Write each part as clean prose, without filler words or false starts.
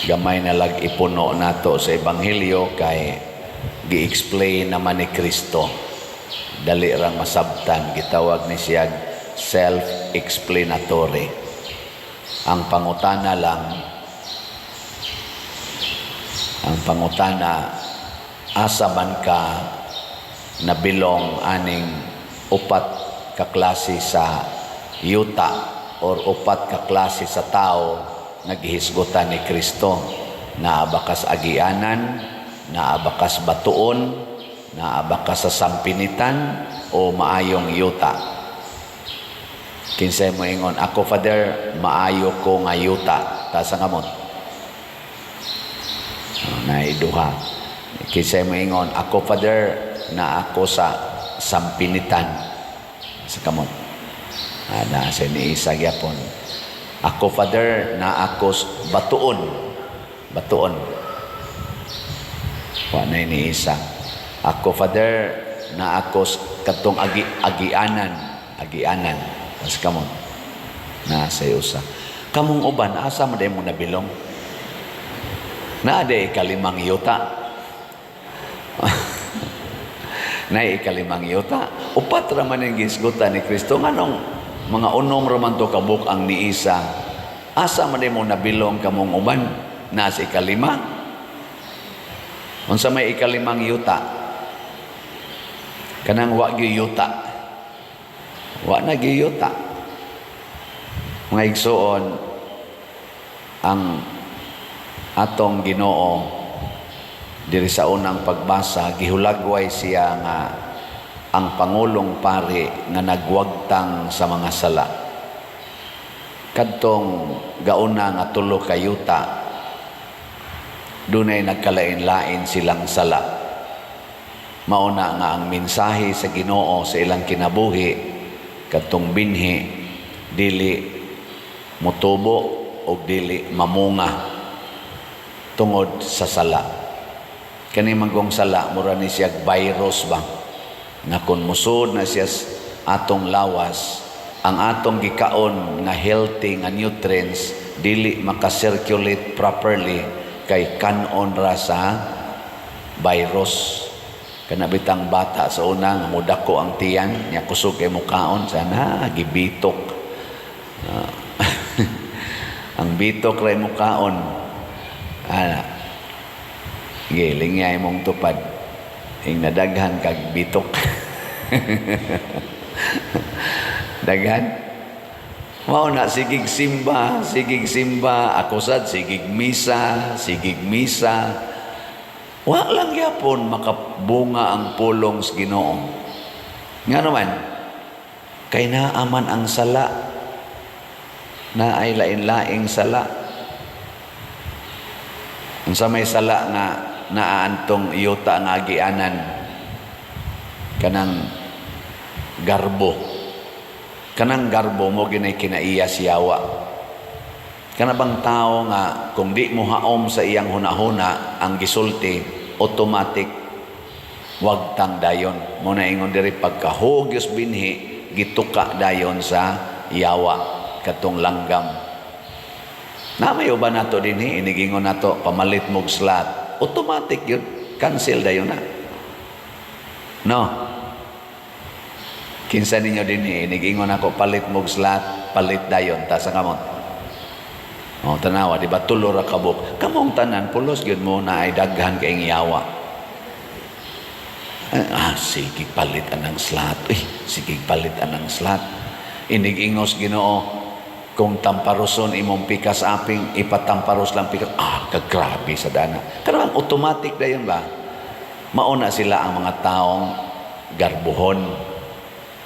gamay na lag ipuno nato sa Ebanghelyo kay gi-explain naman ni Kristo. Dali rang masabtan, gitawag ni siya self-explanatory. Ang pangutana, asa man ka nabilong aning upat ka klase sa yuta or upat ka klase sa tao naghihisgutan ni Kristo. Naabakas agianan, naabakas batuon, naabakas sa sampinitan o maayong yuta. Kinsay mo ingon, ako Father, maayo ko nga yuta. Tasa nga mo? Naiduha. Kinsay mo ingon, ako Father, na ako sa sampinitan. Sa kamot. Na sa iniisa gyapon. Ako Father, na ako batuon. Batuon. Wala iniisa. Ako Father, na ako katong agianan. Agianan. Mas kamot. Na sa usa. Kamong uban, asa mo mo nabilong? Na ada ikalimang yuta. Na ikalimang yuta. Upat raman yung gisgutan ni Kristo. Nganong mga unom raman to kabuk ang niisa. Asa man mo nabilong kamong uban? Na sa ikalima? Unsa may ikalimang yuta? Kanang wa gyud yuta. Wa na gyud yuta. Mga igsoon, ang atong Ginoo diri sa unang pagbasa, gihulagway siya nga ang Pangulong Pari nga nagwagtang sa mga sala. Kadtong gauna nga tulo ka yuta, dunay nagkalain-lain silang sala. Mauna nga ang mensahe sa Ginoo sa ilang kinabuhi, kadtong binhi, dili mutubo o dili mamunga tungod sa sala. Kani manggong sala, mura ni siya virus ba? Na kung musod na siya atong lawas, ang atong gikaon nga healthy nga nutrients dili makasirculate properly kay kanon ra sa virus. Kanabitang bata sa una nga mudako ang tiyan, nya kusog kay mukaon sana gibitok. Ang bitok ray mukaon. Giling niya imong tupad. Ing nadaghan kag bitok. Daghan. Mao na sigig simba, ako sad sigig misa. Wa lang gyapon makabunga ang pulong sa Ginoo. Nga naman, kay naaman ang sala na ay lain-laing sala. Unsa may sala nga naantong yuta nga agianan, kanang garbo mo ginay kinaiya siyawa. Kanabang tao nga kung di mo haom sa iyang hunahuna ang gisulti, automatic wagtang dayon. Mo na ingon diri pagkahugyos binhi, gituka dayon sa yawa katong langgam. Na may uban nato dinhi, inigingon nato pamalit mog slot, automatic yun, cancel dayon na. No. Kinsa ninyo dinhi, inigingon ako palit mog slot, palit dayon ta sa kamot. O tanawa, di ba tulo ra kabuk. Kamong tanan pulos gyud mo na ay daghan kay yawa. Sige palit anang slot. Sige palit anang slot. Inigingos Ginoo, kung tamparoson imong pikas aping, ipatamparos lang pikas, kagrabe sa dana. Karang automatic na yun ba? Mauna sila ang mga taong garbuhon.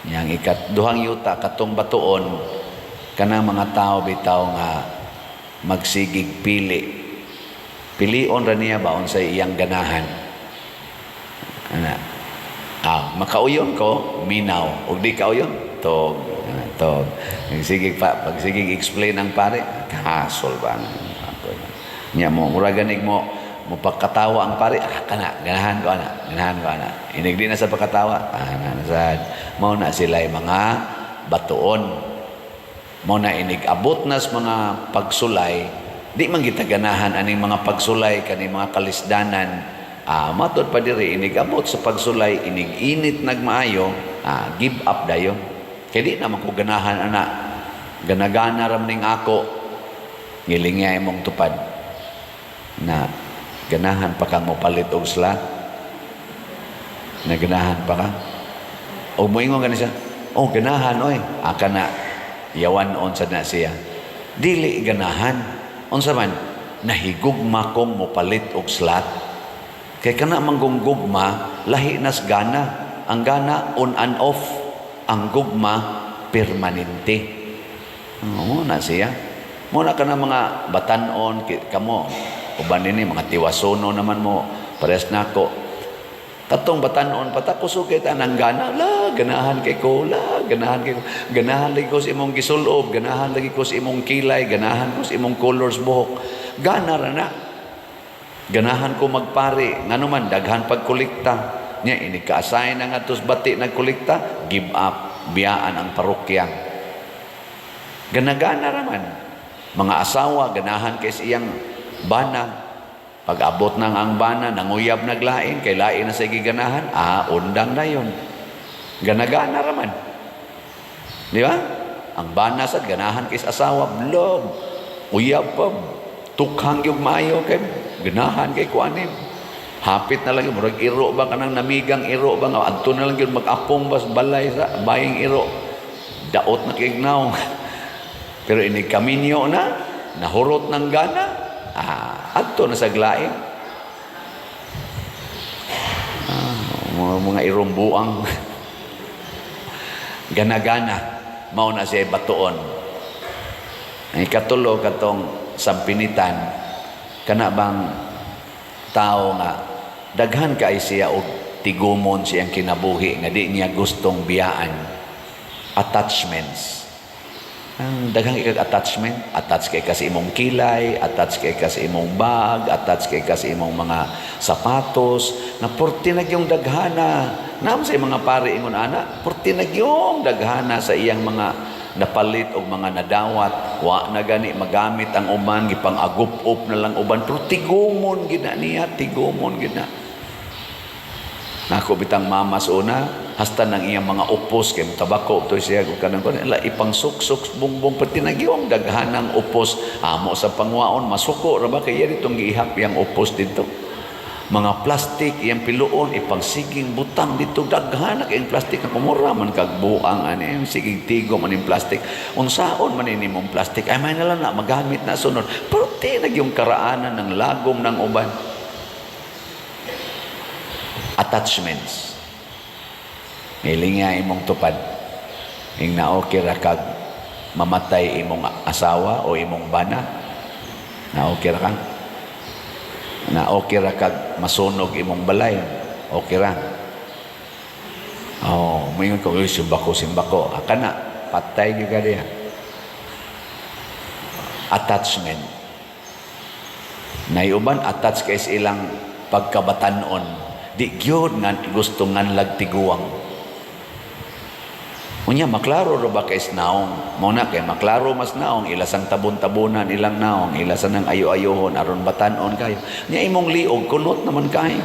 Yang duhang yuta, katong batuon, kanang mga tao bitaw nga magsigig pili. Pilion ra niya baon sa iyang ganahan. Makauyon ko, minaw. Ug di kauyon, tog. Pagsigig explain ang pare, kasol ba? Nya mo, mura ganig mo pagkatawa ang pare, ganahan ko ana. Inig di na sa pagkatawa, mao na sila mga batuon. Mo na inig abot nas mga pagsulay Di man kita ganahan aning mga pagsulay kaning mga kalisdanan. Matod pa diri inigabot sa pagsulay, inig-init nagmaayo, give up dayon. Kaya di naman ko ganahan ana. Ganagana ram ning ako. Ngilingay mong tupad na ganahan pa kang mopalit og slot. Naganahan pa ka. O moingon ka na siya, ganahan oy. Aka na yawan on sa na siya. Dili ganahan. Unsa man nahigugma kong mopalit og slot. Kay kana manggugma lahi nas gana. Ang gana on and off, ang gugma permanente. Na siya. Muna ka na mga batanon kamo. Uban ini mga tiwasono naman mo pares nako. Katong batanon patakusugit anang gana. Ganahan kay ko, ganahan kay ko. Ganahan lagi ko sa imong gisulob, ganahan lagi ko sa imong kilay, ganahan ko sa imong colors buhok. Gana ra na. Ganahan ko magpari, nganuman daghan pagkolekta. Nya ini ka-assign nga tus bati nagkolekta, give up, biyaan ang parokya. Ganagana raman. Mga asawa ganahan kay siyang bana. Pag abot nang ang bana, nanguyab naglain, kay lain na sa giganahan, undang na yun. Ganagana raman. Di ba? Ang bana sad ganahan kay asawa, blog, uyab pa, tukhang yung mayo kay ganahan kay kuanin. Hapit na lang yun, murag iro ba kanang namigang iro ba nga adto na lang yun mag-apong bas balay sa baying iro. Daot na kignaw. Pero ini kaminyo na, nahurot ng gana, adto na sa glaing. Mga irong buang. Ganagana, mao na siya batuon. Ang ikatulo katong sampinitan, kana bang tao nga daghan kay siya og tigumon siyang kinabuhi nga di niya gustong biyaan. Attachments. Ang daghang attachment, attach kay kasi imong kilay, attach kay kasi imong bag, attach kay kasi imong mga sapatos, na porti na yung daghana. Naam sa mga pare ingon ana, porti na yung daghana sa iyang mga napalit og mga nadawat, wa na gani magamit ang uman, gipang agup-up na lang uban, pero tigumon gid na niya, tigumon gid na. Nako bitang mamas una, hasta nang iyang mga upos kay tabako to siya kung kanang la ipang suksok bumbong pati nagyong daghanang upos amo sa pangwaon masuko ra ba kay ditong giihap yang upos dito. Mga plastik iyang piluon ipang siging butang dito daghan kay plastik na kumura man kag buang ani sigig tigo man yung plastik. Unsaon man ini mong plastik ay may nalang na magamit na sunod. Perti nagyong karaanan ng lagom ng uban. Attachments. Hilinga imong tupad. Ing naokir kag mamatay imong asawa o imong bana. Naokir ka? Naokir kag masunog imong balay. Okay ra. Mayon ko simbako. Akana patay gyud ka diha. Attachment. Nayuban attach kay sa ilang pagkabatanon. Di gyud nga gusto nganlag tiguang. Unya maklaro ro ba kay naong? Mao na kay maklaro mas naong ilasang tabon-tabunan ilang naong, ilasan ng ayo-ayohon aron batanon kayo. Nya imong liog kunot naman kayo.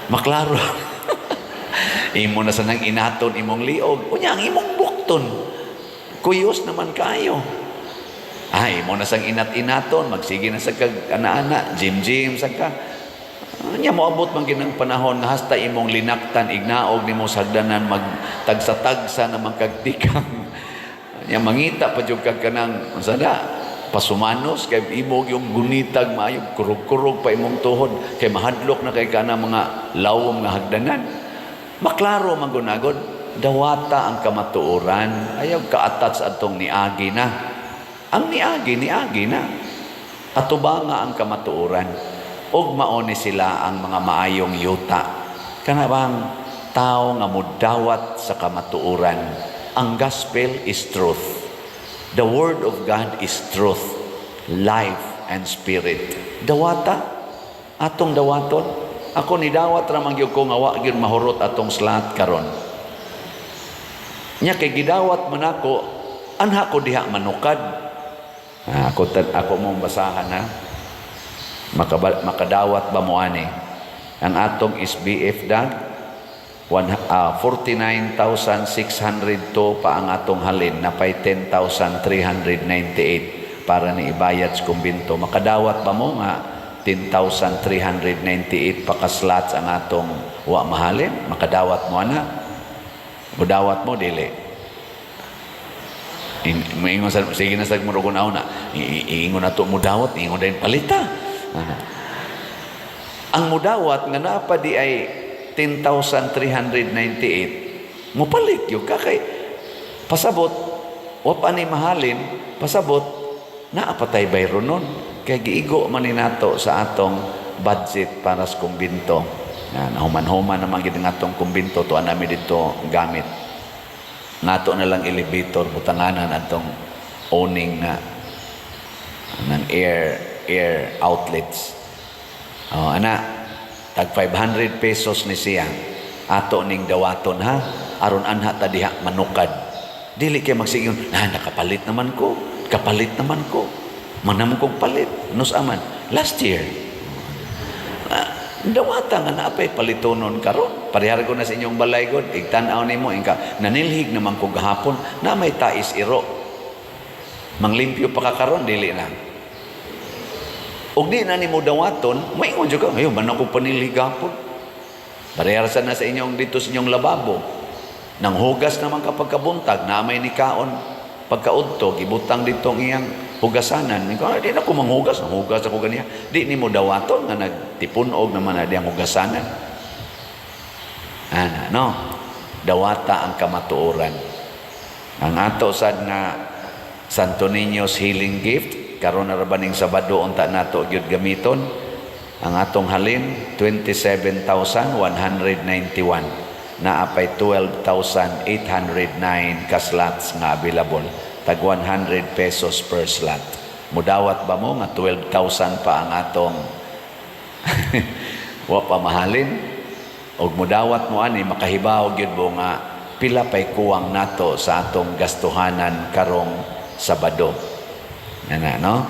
Maklaro. Imo na sa nang inaton imong liog. Unya ang imong bukton. Kuyos naman kayo. Ay, mo na sang inat-inaton, magsige na sa kag ana-ana, gym sa ka. Nya moabot man ginang panahon nga hasta imong linaktan ignaog nimo sagdanan magtagsa-tagsa na magkagtikang. Nya mangita pa jud kag kanang unsa da pasumanos kay imong yung gunitag maayo kurog-kurog pa imong tuhod kay mahadlok na kay kana mga lawom nga hagdanan. Maklaro man gunagod dawata ang kamatuoran ayaw ka-attach adtong niagi na. Ang niagi na. Atubanga ang kamatuoran. Og maoni sila ang mga maayong yuta. Kana bang tao nga mudawat sa kamatuoran. Ang gospel is truth. The word of God is truth, life and spirit. Dawata, atong dawaton. Ako ni dawat ra man gyud ko nga wa gyud mahurot atong slat karon. Nya kay gidawat man ako, anha ko diha manukad. Ako mong basahan ha. Makadawat ba mo ani? Ang atong SBF dag 49,602 pa ang atong halin, napay 10,398 para ni ibayad sa kumbinto. Makadawat ba mo nga 10,398 pa ka slots ang atong wa mahalin? Makadawat mo ana? Mudawat mo dili. Ingon sa sige na sa muro kunaw na. Ingon na to mudawat, ingon din palita. Ang mudawat nga napa di ay 10,398 mupalit yung kakay pasabot wa pa ni mahalin pasabot naapatay bayro nun kay giigo man ni nato sa atong budget para sa kumbinto. Nahuman-human naman gid nga atong kumbinto tuwa nami dito gamit nato na lang elevator butanganan atong owning na ng air outlets. Tag 500 pesos ni siya ato ning dawaton ha aron anha ta diha manukad dili kay magsigon nakapalit naman ko manam kog palit nus aman last year dawata nga naapay palitonon karon parehar ko na sa inyong balay god igtan-aw nimo ingka nanilhig naman kog gahapon na may tais iro manglimpyo pa ka karon dili na. Og di na ni mo dawaton, maingon jud ka, ayo man ako panilhigapon. Parehar na sa inyong dito sa inyong lababo. Nang hugas naman kapag kabuntag, na may nikaon pagkaudto, gibutang dito ang iyang hugasanan. Di na ko manghugas, hugas ako ganiya. Di ni mo dawaton nga nagtipunog naman na di ang hugasanan. No? Dawata ang kamatuoran. Ang ato sad nga Santo Niño's healing gift, karon na rabaning Sabado unta nato gyud gamiton ang atong halin 27,191 naapay 12,809 ka slots nga available tag 100 pesos per slot. Mudawat ba mo nga 12,000 pa ang atong wa pa mahalin og mudawat mo ani makahibaw gyud mo nga pila pay kuwang nato sa atong gastuhanan karong Sabado. No?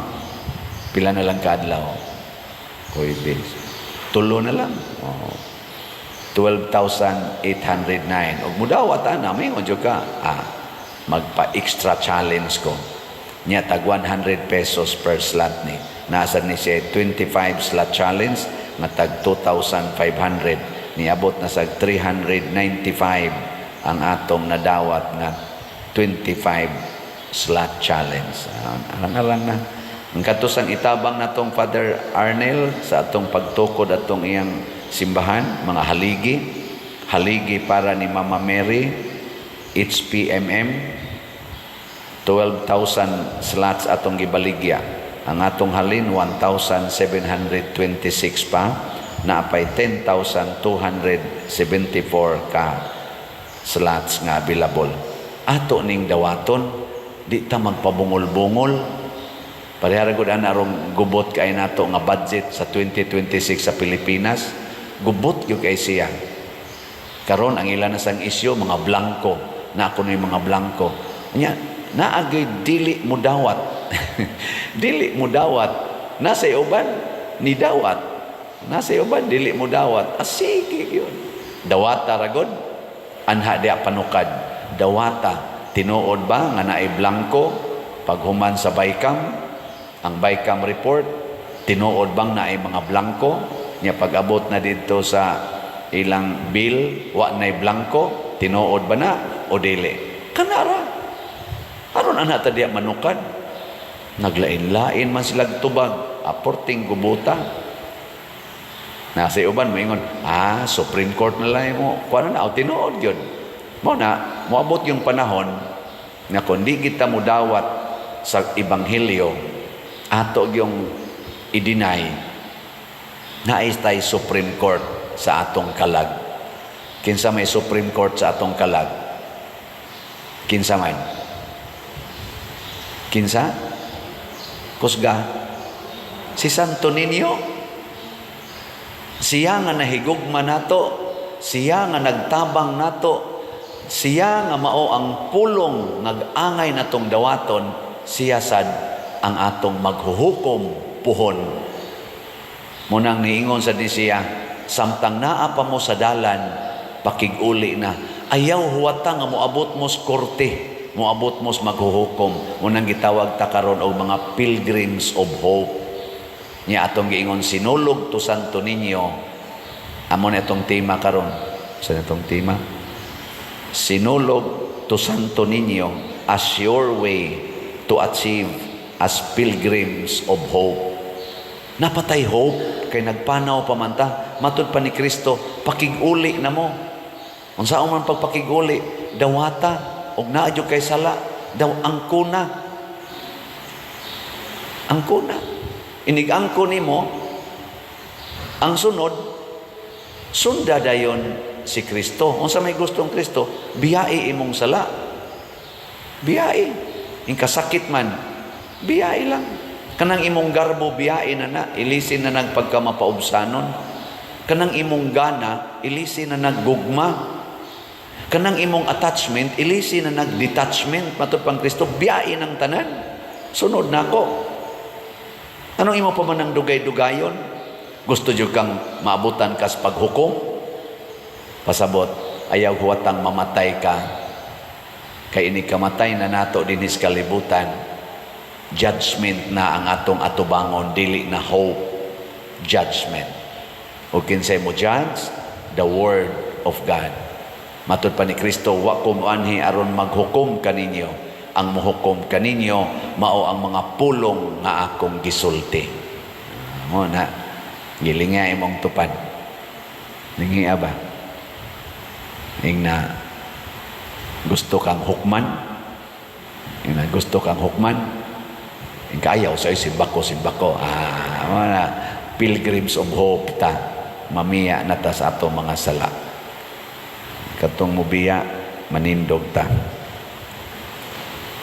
Pila na lang kaadlaw? Kuwibis. Tulo na lang. 12,809. Og mudawat na, may ngonjo ka. Magpa-extra challenge ko. Nya tag 100 pesos per slot ni. Nasa ni siya 25 slot challenge nga tag 2,500. Niabot na sa 395 ang atong nadawat nga 25 slot challenge. Alang-alang na. Ang katusang itabang natong Father Arnel sa atong pagtukod atong iyang simbahan, mga haligi para ni Mama Mary, HPMM, 12,000 slots atong gibaligya. Ang atong halin, 1,726 pa, naapay 10,274 ka slots nga available. Ato ning dawaton, di ta magpabungol-bungol. Parehara gud ana arong gubot kay nato nga budget sa 2026 sa Pilipinas. Gubot gyud kay siya. Karon ang ilan na sang isyu mga blanco. Na ako yung mga blanco. Nya naagay dili mo dawat. Dili mo dawat. Nasa uban ni dawat. Nasa uban dili mo dawat. Sige yun. Dawata ragod anha dia panukad. Dawata tinuod ba nga naay blanco paghuman sa Bicam ang Bicam report tinuod bang naay mga blanco nya pag-abot na dito sa ilang bill wa naay blanco tinuod ba na o dili kanara aron ana ta diya manukad naglain-lain man sila tubag aporting gubuta nasa uban moingon Supreme Court na lang mo kuno na tinuod gyud mo na moabot yung panahon na kundi kita mudawat sa ebanghelyo ato yung i-deny na istay Supreme Court sa atong kalag. Kinsa may Supreme Court sa atong kalag? Kinsa man? Kinsa? Kusga? Si Santo Niño? Siya nga nahigugma nato, siya nga nagtabang nato, siya nga mao ang pulong nag-angay natong dawaton, siya sad ang atong maghuhukom puhon. Munang niingon sa disiya, samtang naa pa mo sa dalan, pakiguli na. Ayaw huwata nga moabot mo sa korte, moabot mo sa maghuhukom. Munang gitawag ta karon og mga pilgrims of hope. Nya atong giingon, sinulog to Santo Niño. Amo na itong tema karon. Sa itong tema? Sinulog to Santo Niño as your way to achieve as pilgrims of hope. Napatay hope, kay nagpanaw pamanta, matud pa ni Kristo, pakiguli na mo. Unsaon man pagpakiguli, dawata, og naadyo kay sala, daw angkuna. Angkuna. Inig-angko nimo, ang sunod, sunda dayon si Kristo. Unsa may gustong Kristo, biyai imong sala. Biyai. Ing kasakit man, biyai lang. Kanang imong garbo biyai na ilisin na nagpagkamapaubsanon. Kanang imong gana, ilisin na naggugma. Kanang imong attachment, ilisin na nagdetachment. Matud pang Kristo, biyai ng tanan. Sunod na ako. Anong imo pa man ang dugay-dugayon? Gusto jud kang maabutan kas paghukom? Pasabot, ayaw huwatang mamatay ka. Kay ini kamatay na nato dinis kalibutan. Judgment na ang atong atubangon, dili na hope. Judgment. O kinsay mo judge? The Word of God. Matud pa ni Kristo, wa ko moanhi aron maghukom kaninyo. Ang muhukom kaninyo, mao ang mga pulong nga akong gisulti. Mo na, gilinga imong tupad. Lingia ba? Ing na gusto kang hukman, ing na gusto kang hukman, ing kaayaw sa'yo simbako. Mga pilgrims of hope ta, mamiya na ta sa ato mga sala. Katong mubiya, manindog ta.